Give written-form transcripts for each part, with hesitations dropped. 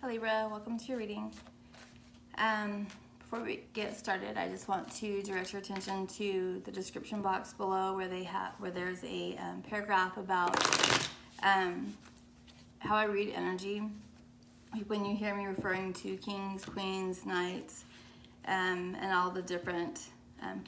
Hi Libra, welcome to your reading. Before we get started, I just want to direct your attention to the description box below where there's a paragraph about how I read energy. When you hear me referring to kings, queens, knights, and all the different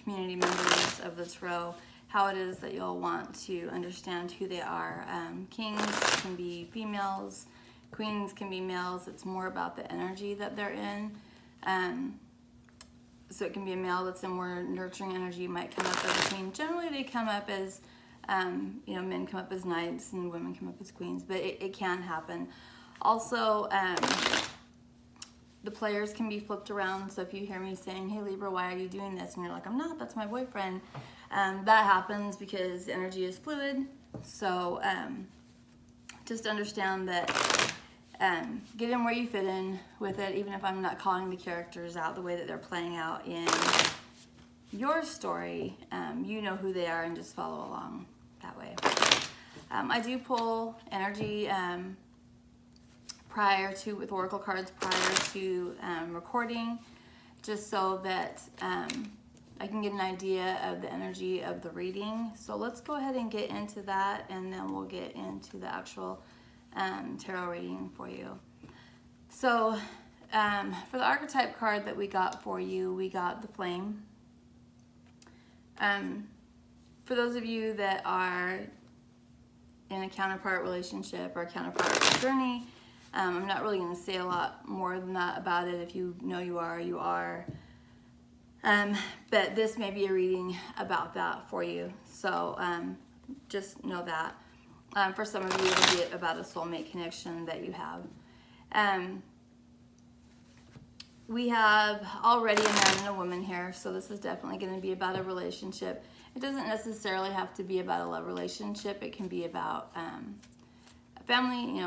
community members of the tarot, how it is that you'll want to understand who they are. Kings can be females, queens can be males. It's more about the energy that they're in. So it can be a male that's in more nurturing energy, might come up as a queen. Generally they come up as, men come up as knights and women come up as queens, but it can happen. Also, the players can be flipped around. So if you hear me saying, hey Libra, why are you doing this? And you're like, I'm not, that's my boyfriend. That happens because energy is fluid. So just understand that get in where you fit in with it, even if I'm not calling the characters out the way that they're playing out in your story. You know who they are and just follow along that way. I do pull energy with oracle cards prior to recording, just so that I can get an idea of the energy of the reading. So let's go ahead and get into that, and then we'll get into the actual tarot reading for you. So for the archetype card that we got for you, we got the Flame. For those of you that are in a counterpart relationship or a counterpart journey, I'm not really going to say a lot more than that about it. If you know you are, you are. But this may be a reading about that for you. So just know that. For some of you, it'll be about a soulmate connection that you have. We have already a man and a woman here, so this is definitely going to be about a relationship. It doesn't necessarily have to be about a love relationship. It can be about a family,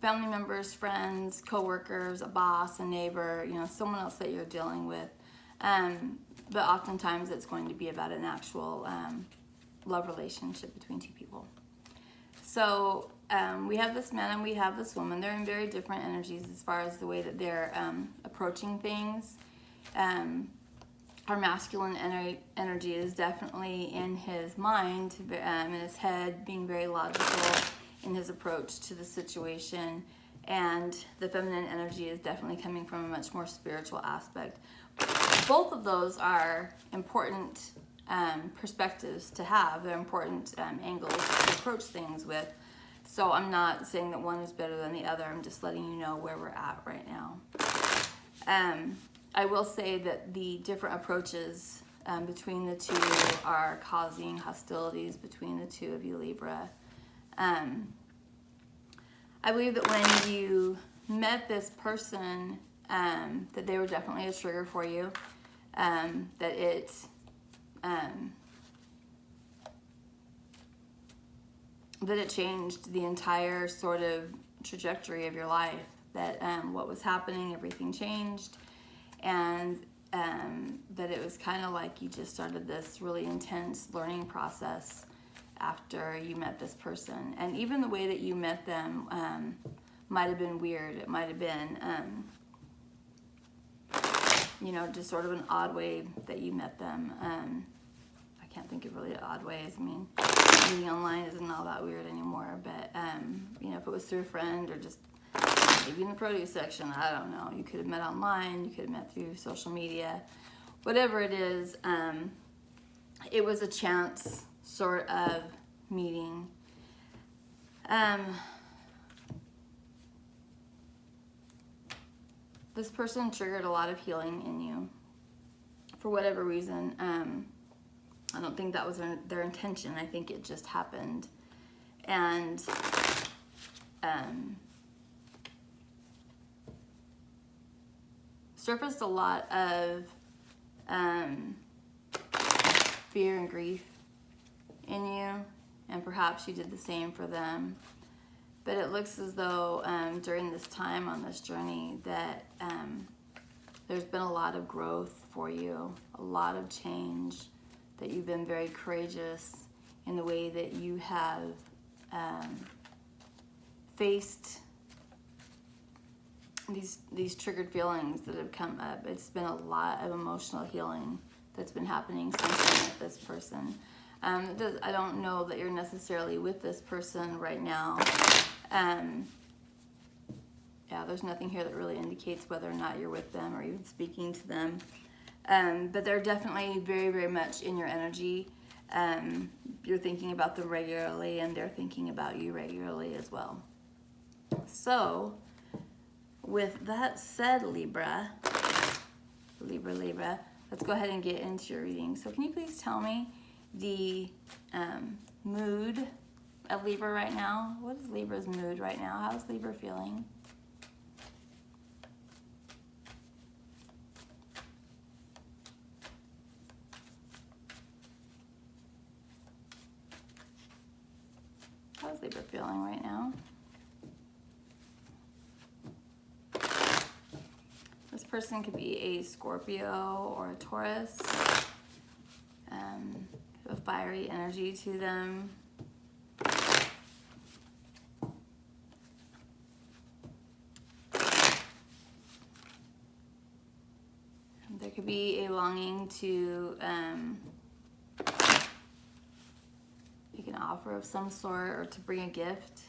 family members, friends, co-workers, a boss, a neighbor, someone else that you're dealing with. But oftentimes it's going to be about an actual love relationship between two people. So we have this man and we have this woman. They're in very different energies as far as the way that they're approaching things. Our masculine energy is definitely in his mind, in his head, being very logical in his approach to the situation. And the feminine energy is definitely coming from a much more spiritual aspect. Both of those are important perspectives to have. They're important angles to approach things with. So I'm not saying that one is better than the other. I'm just letting you know where we're at right now. I will say that the different approaches between the two are causing hostilities between the two of you, Libra. I believe that when you met this person, that they were definitely a trigger for you. That it changed the entire sort of trajectory of your life. That what was happening, everything changed, and that it was kind of like you just started this really intense learning process after you met this person. And even the way that you met them might have been weird. It might have been just sort of an odd way that you met them. I can't think of really odd ways. I mean, meeting online isn't all that weird anymore, but if it was through a friend or just maybe in the produce section, I don't know. You could have met online, you could have met through social media. Whatever it is, it was a chance sort of meeting. This person triggered a lot of healing in you for whatever reason. I don't think that was their intention. I think it just happened. And surfaced a lot of fear and grief in you, and perhaps you did the same for them. But it looks as though during this time on this journey that there's been a lot of growth for you, a lot of change, that you've been very courageous in the way that you have faced these triggered feelings that have come up. It's been a lot of emotional healing that's been happening since I met this person. I don't know that you're necessarily with this person right now. Yeah, there's nothing here that really indicates whether or not you're with them or even speaking to them. But they're definitely very, very much in your energy. You're thinking about them regularly, and they're thinking about you regularly as well. So, with that said, Libra, let's go ahead and get into your reading. So can you please tell me the mood of Libra right now? What is Libra's mood right now? How's Libra feeling? How's Libra feeling right now? This person could be a Scorpio or a Taurus. A fiery energy to them. There could be a longing to make an offer of some sort, or to bring a gift.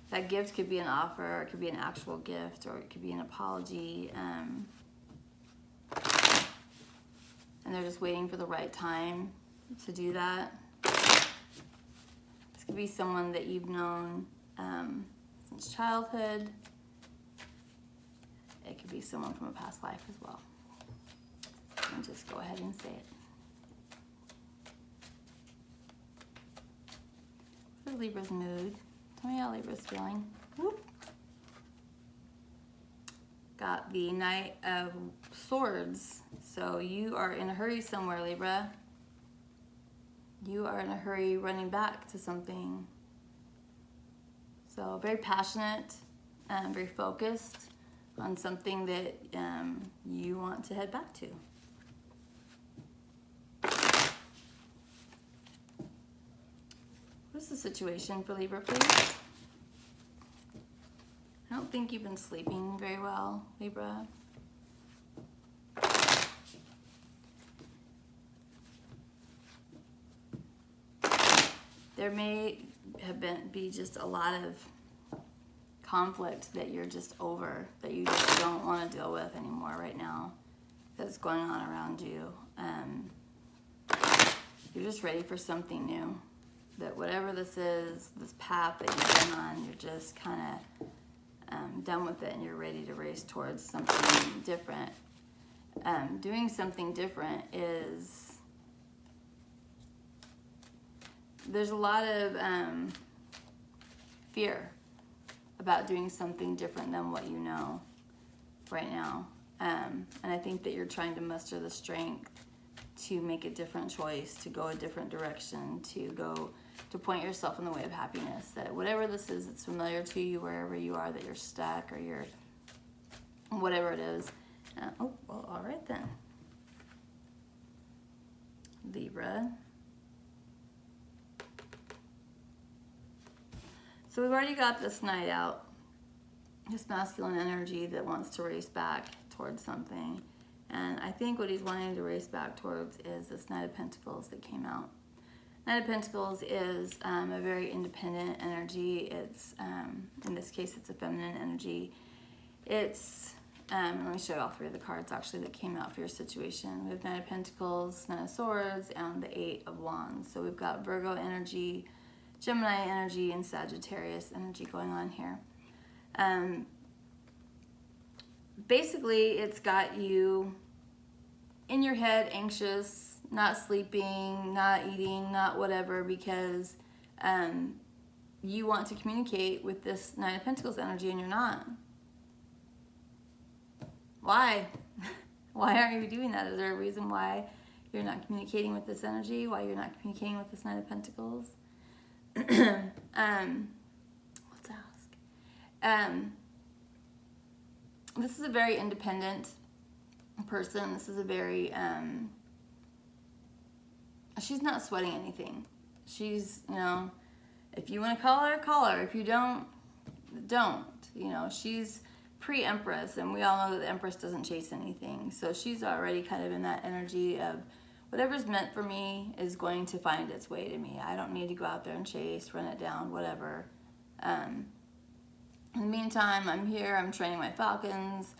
That gift could be an offer, or it could be an actual gift, or it could be an apology. And they're just waiting for the right time to do that. This could be someone that you've known since childhood. It could be someone from a past life as well. And just go ahead and say it. What's Libra's mood? Tell me how Libra's feeling. Whoop. Got the Knight of Swords. So you are in a hurry somewhere, Libra. You are in a hurry running back to something. So very passionate, very focused on something that you want to head back to. What's the situation for Libra, please? I don't think you've been sleeping very well, Libra. There may be just a lot of conflict that you're just over, that you just don't want to deal with anymore right now, that's going on around you. You're just ready for something new. That whatever this is, this path that you've been on, you're just kind of done with it, and you're ready to race towards something different. Doing something different is... There's a lot of fear about doing something different than what you know right now. And I think that you're trying to muster the strength to make a different choice, to go a different direction, to point yourself in the way of happiness. That whatever this is, it's familiar to you wherever you are, that you're stuck or you're whatever it is. Oh, well, all right then. Libra. So we've already got this Knight out, this masculine energy that wants to race back towards something. And I think what he's wanting to race back towards is this Knight of Pentacles that came out. Knight of Pentacles is a very independent energy. It's, in this case, it's a feminine energy. It's, let me show you all three of the cards actually that came out for your situation. We have Knight of Pentacles, Knight of Swords, and the Eight of Wands. So we've got Virgo energy, Gemini energy, and Sagittarius energy going on here. Basically, it's got you in your head, anxious, not sleeping, not eating, not whatever, because you want to communicate with this Nine of Pentacles energy and you're not. Why? Why aren't you doing that? Is there a reason why you're not communicating with this energy? Why you're not communicating with this Nine of Pentacles? Let's ask. This is a very independent person. This is a very, she's not sweating anything. She's, you know, if you want to call her, call her. If you don't, don't. You know, she's pre-Empress, and we all know that the Empress doesn't chase anything. So she's already kind of in that energy of whatever's meant for me is going to find its way to me. I don't need to go out there and chase, run it down, whatever. In the meantime, I'm here, I'm training my falcons.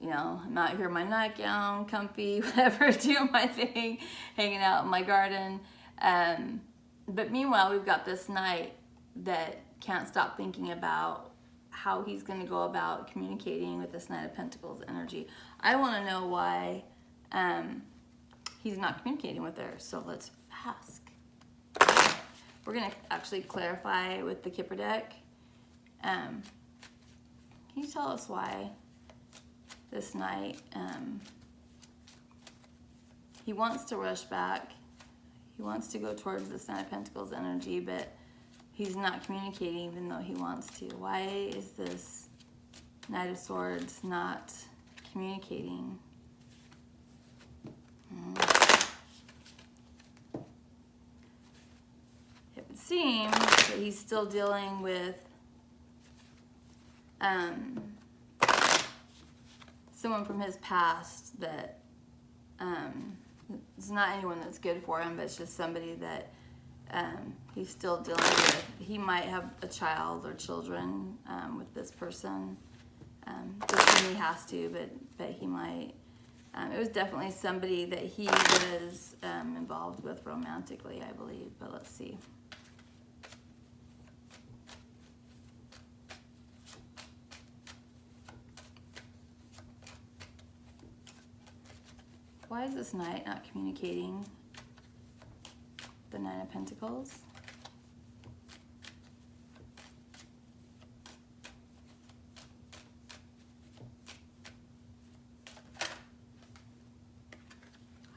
You know, I'm out here in my nightgown, comfy, whatever, doing my thing, hanging out in my garden. But meanwhile, we've got this knight that can't stop thinking about how he's going to go about communicating with this Knight of Pentacles energy. I want to know why he's not communicating with her. So let's ask. We're going to actually clarify with the Kipper deck. Can you tell us why this Knight, he wants to rush back. He wants to go towards this Knight of Pentacles energy, but he's not communicating even though he wants to. Why is this Knight of Swords not communicating? It would seem that he's still dealing with someone from his past that it's not anyone that's good for him, but it's just somebody that he's still dealing with. He might have a child or children with this person. Doesn't mean he has to, but he might. It was definitely somebody that he was involved with romantically, I believe. But let's see. Why is this Knight not communicating? The Nine of Pentacles.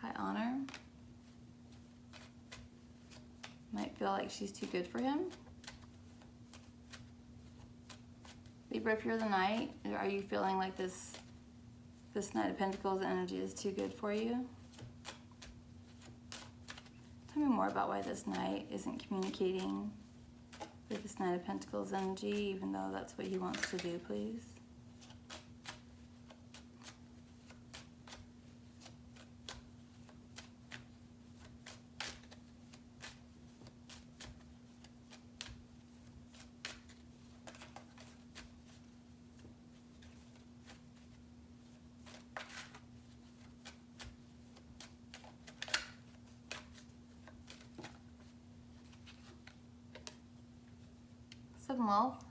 High Honor. Might feel like she's too good for him. Libra, if you're the Knight, are you feeling like this Knight of Pentacles energy is too good for you? Tell me more about why this Knight isn't communicating with this Knight of Pentacles energy, even though that's what he wants to do, please. Seven Wealth.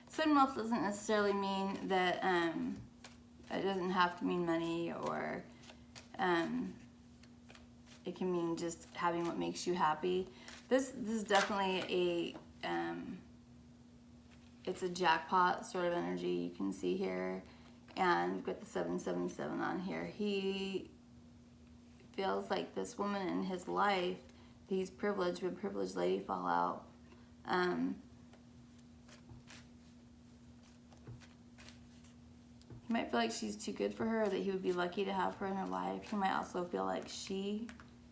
Seven Wealth doesn't necessarily mean that it doesn't have to mean money, or it can mean just having what makes you happy. This is definitely it's a jackpot sort of energy you can see here. And we've got the 777 on here. He feels like this woman in his life, he's privileged, would privileged lady fall out. He might feel like she's too good for her, or that he would be lucky to have her in her life. He might also feel like she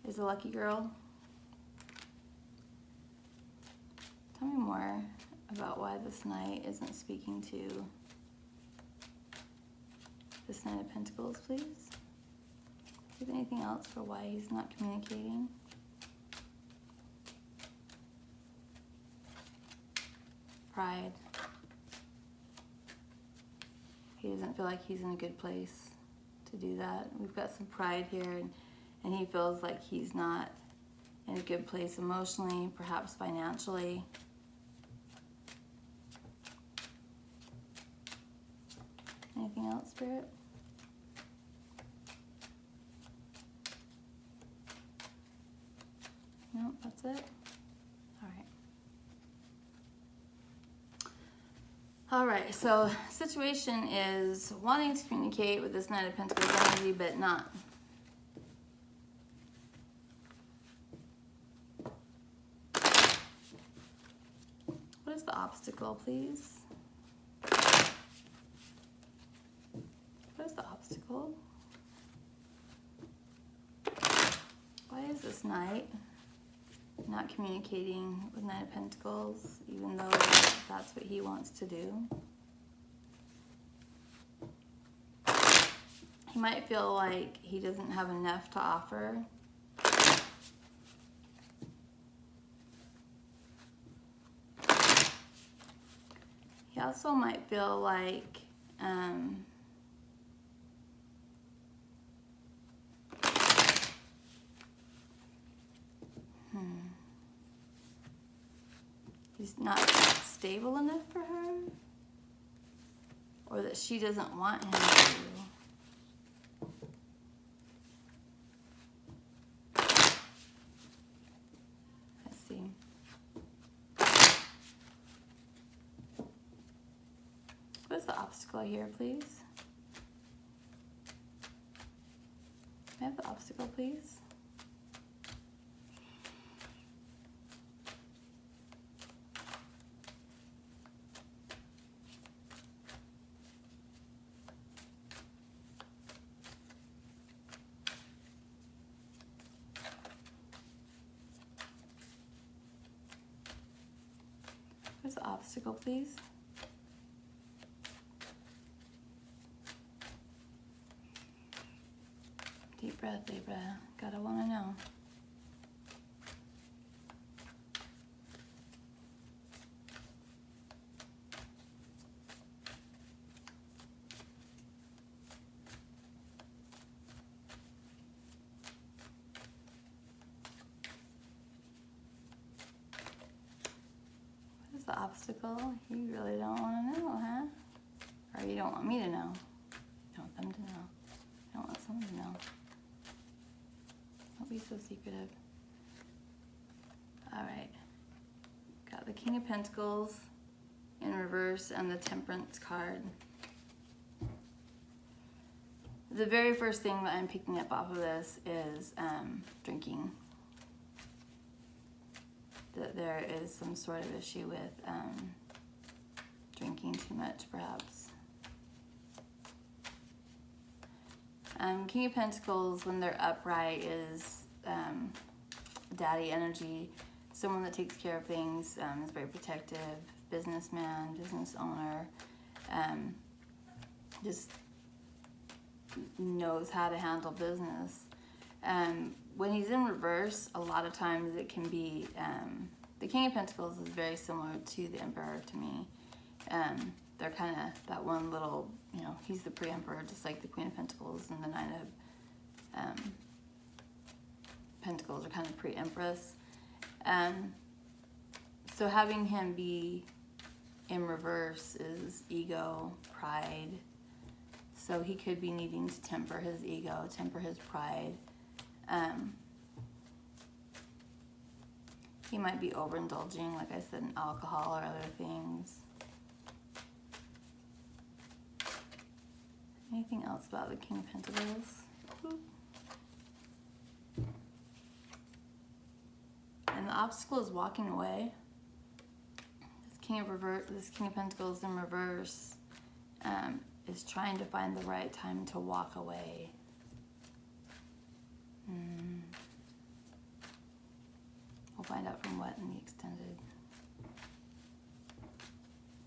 is a lucky girl. Tell me more about why this Knight isn't speaking to this Knight of Pentacles, please. Do you have anything else for why he's not communicating? Pride. He doesn't feel like he's in a good place to do that. We've got some pride here, and he feels like he's not in a good place emotionally, perhaps financially. Anything else, Spirit? No, that's it? All right. All right, so situation is wanting to communicate with this Knight of Pentacles energy, but not. What is the obstacle, please? What is the obstacle? this Knight. Not communicating with Knight of Pentacles, even though that's what he wants to do. He might feel like he doesn't have enough to offer. He also might feel like he's not stable enough for her, or that she doesn't want him to. Let's see. What's the obstacle here, please? May I have the obstacle, please? Where's the obstacle, please? Deep breath, Libra. Gotta wanna know. The obstacle, you really don't want to know, huh? Or you don't want me to know. You want them to know. You don't want someone to know. Don't be so secretive. Alright. Got the King of Pentacles in reverse and the Temperance card. The very first thing that I'm picking up off of this is drinking. That there is some sort of issue with drinking too much, perhaps. King of Pentacles, when they're upright, is daddy energy. Someone that takes care of things, is very protective, businessman, business owner, just knows how to handle business. When he's in reverse, a lot of times it can be, the King of Pentacles is very similar to the Emperor to me. They're kind of that one little, you know, he's the pre-Emperor, just like the Queen of Pentacles and the Knight of Pentacles are kind of pre-Empress. So having him be in reverse is ego, pride. So he could be needing to temper his ego, temper his pride. He might be overindulging, like I said, in alcohol or other things. Anything else about the King of Pentacles? And the obstacle is walking away. This King of Pentacles in reverse is trying to find the right time to walk away. We'll find out from what in the extended.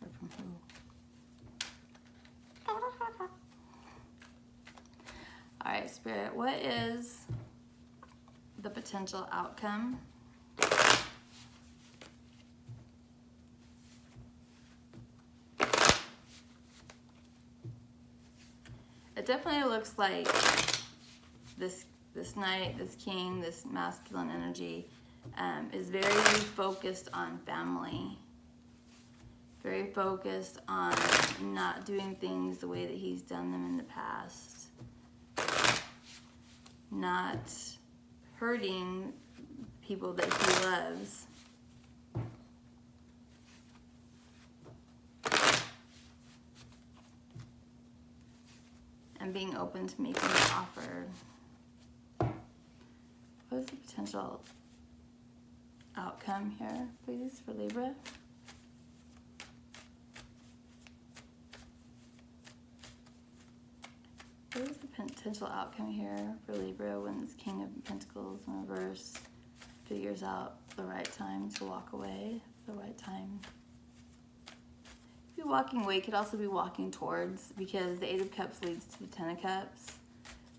Or from who. Alright, Spirit, what is the potential outcome? It definitely looks like this Knight, this King, this masculine energy is very focused on family. Very focused on not doing things the way that he's done them in the past. Not hurting people that he loves. And being open to making an offer. What is the potential outcome here, please, for Libra? What is the potential outcome here for Libra when this King of Pentacles in reverse figures out the right time to walk away, the right time. Be walking away, could also be walking towards, because the Eight of Cups leads to the Ten of Cups.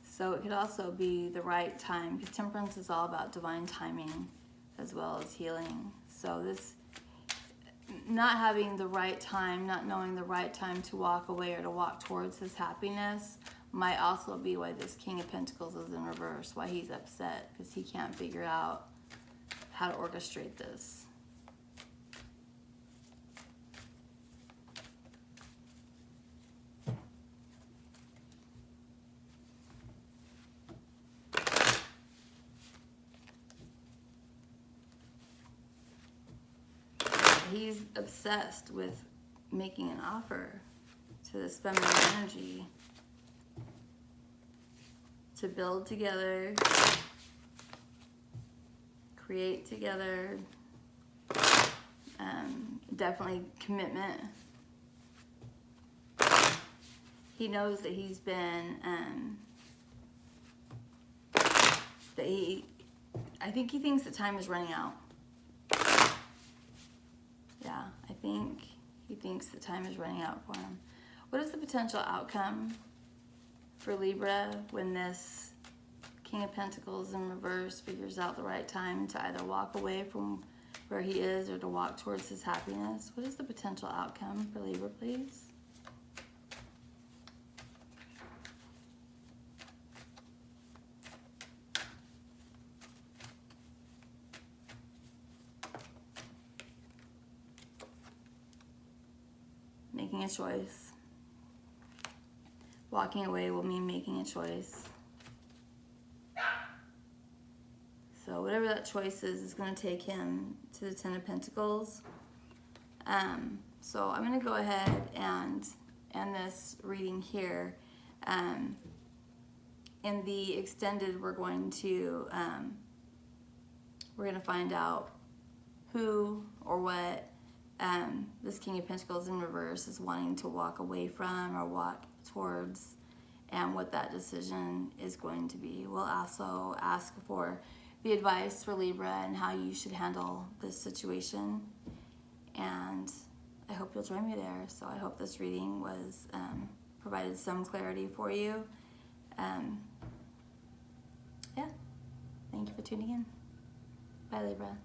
So it could also be the right time, because Temperance is all about divine timing as well as healing. So this, not having the right time, not knowing the right time to walk away or to walk towards his happiness might also be why this King of Pentacles is in reverse, why he's upset, because he can't figure out how to orchestrate this. He's obsessed with making an offer to this feminine energy to build together, create together, definitely commitment. He knows that he's been, I think he thinks that time is running out. Yeah, I think he thinks that time is running out for him. What is the potential outcome for Libra when this King of Pentacles in reverse figures out the right time to either walk away from where he is or to walk towards his happiness? What is the potential outcome for Libra, please? Making a choice. Walking away will mean making a choice. So whatever that choice is going to take him to the Ten of Pentacles. So I'm going to go ahead and end this reading here. In the extended, we're going to find out who or what this King of Pentacles in reverse is wanting to walk away from or walk towards, and what that decision is going to be. We'll also ask for the advice for Libra and how you should handle this situation, and I hope you'll join me there. So I hope this reading was provided some clarity for you. Yeah, thank you for tuning in. Bye, Libra.